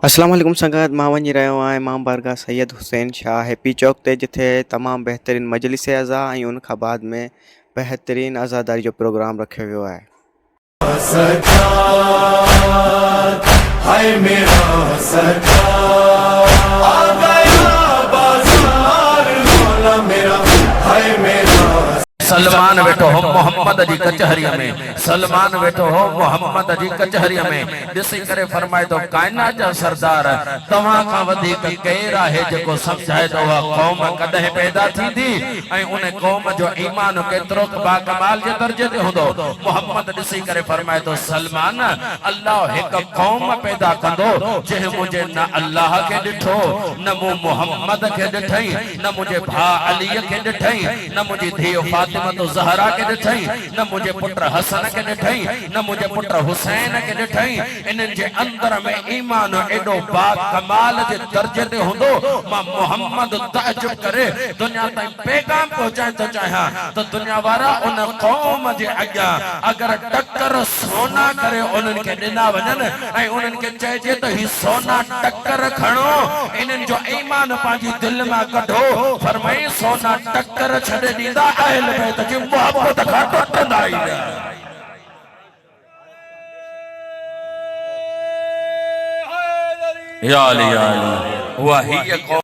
अस्सलाम वालेकुम संगत मां वञी रहियो आहियां इमाम बारगाह सैयद हुसैन शाह हैप्पी चौक ते जिथे तमामु बहितरीन मजलिस अज़ा ऐं उन खां बाद में बहितरीन अज़ादारी जो प्रोग्राम रखियो वियो आहे। सजाद हाय मेरा सजाद आ गया बाजार मौला मेरा हाय मेरा सलमान वेठो हो मोहम्मद जी कचहरी में सलमान वेठो हो मोहम्मद जी कचहरी में ॾिसी करे फरमाए तो कायनात जा सरदार तव्हां खां वधीक केर आहे जेको समझाए तो क़ौम कदहिं पैदा थींदी ऐं उन क़ौम जो ईमान केतिरो बा कमाल जे दर्जे ते हूंदो। मोहम्मद ॾिसी करे फरमाए तो सलमान अल्लाह हिक क़ौम पैदा कंदो जंहिं मुंहिंजे न अल्लाह खे ॾिठो न मूं मोहम्मद खे ॾिठई न मुंहिंजे भाउ अलीअ खे ॾिठई न मुंहिंजी धीउ फातिमा तो ज़हरा के ॾिठई न मुझे पुत्र हसन के ॾिठई न मुझे पुत्र हुसैन के ॾिठई इन्हनि जे अंदर में ईमान एडो बा कमाल जे दर्जे ते हूंदो। मां मोहम्मद तअज्जुब करे दुनिया ताईं पैगाम पहुचाए तो चाहियां तो दुनिया वारा उन क़ौम जे अॻियां अगर टक्कर सोना करे उन्हनि खे ॾिना वञनि ऐं उन्हनि खे चइजे त ही सोना टक्कर खणो इन्हनि जो ईमान पंहिंजी दिलि मां कढो फरमाई सोना टक्कर छॾे ॾींदा अहल बैत जी मोहब्बत खां टुटंदा ई न। या अली वाही कौम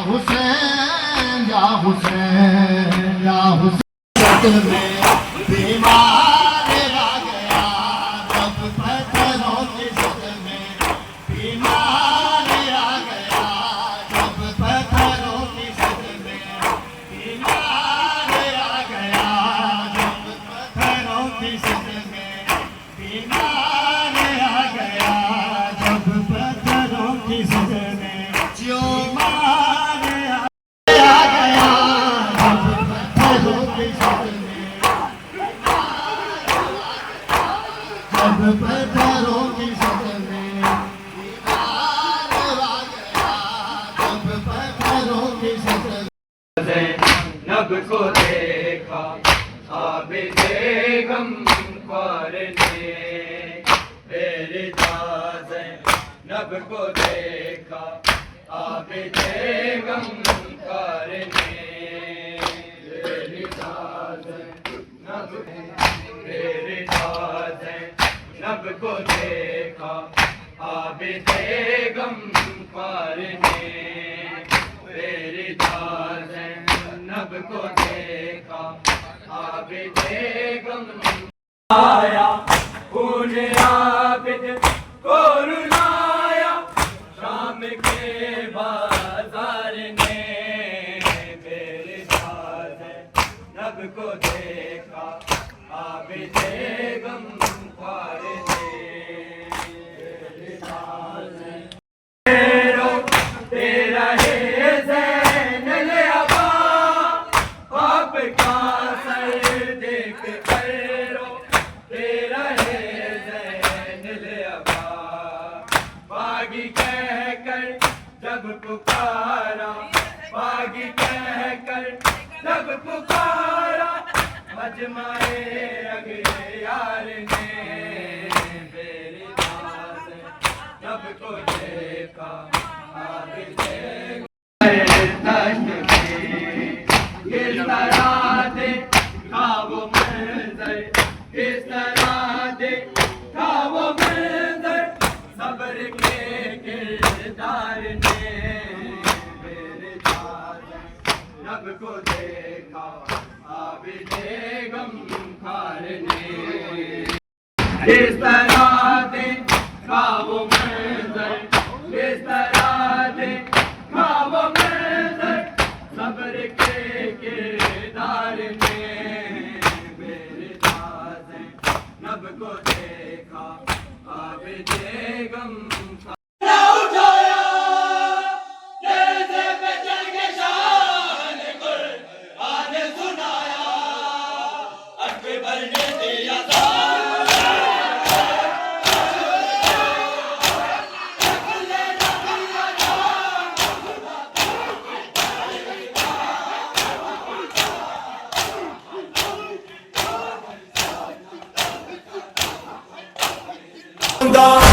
हुसैन या हुसैन या हुसैन में बीमार आ गया जब पत्थरों की सद में बीमार आ गया जब पत्थरों की सद में बीमार आ गया जब पत्थरों की सद में बीमार आ गया जब पत्थरों की सद में जो मार आ गया जब पत्थरों की सद में जब पत्थरों की सद में बीमार आ गया जब पत्थरों की सद में नब को देखा आबिदे गम करने मेरे दास नब को देखा आबिदे गम करने मेरे दास नब मेरे दास नब को देखा आबिदे गम करने मेरे दास नब को देखा आबिदे गम आया उन्हें आबिद को रुलाया शाम के बाजार ने मेरे दास नब को देखा आबिदे गम करने मेरे दास तेरा है ज़ैन अबा आपका सर देख कर रो तेरा है ज़ैन अबा बागी कहकर जब पुकारा बागी कहकर जब पुकारा मजमाए अगले यार ने मेरे दास जब को देखा किस तरह देखा वो मंजर किस तरह देखा वो मंजर सब्र के किरदार ने मेरे दास नब को देखा आबिदे गम खारने किस तरह देखा वो मंजर किस तरह देखा वो मंजर सब्र के किरदार ने मेरे दास नब को देखा आबिदे गम उठाया जैसे बेचन के शान कुरान सुनाया अकबर ने दिया खुदा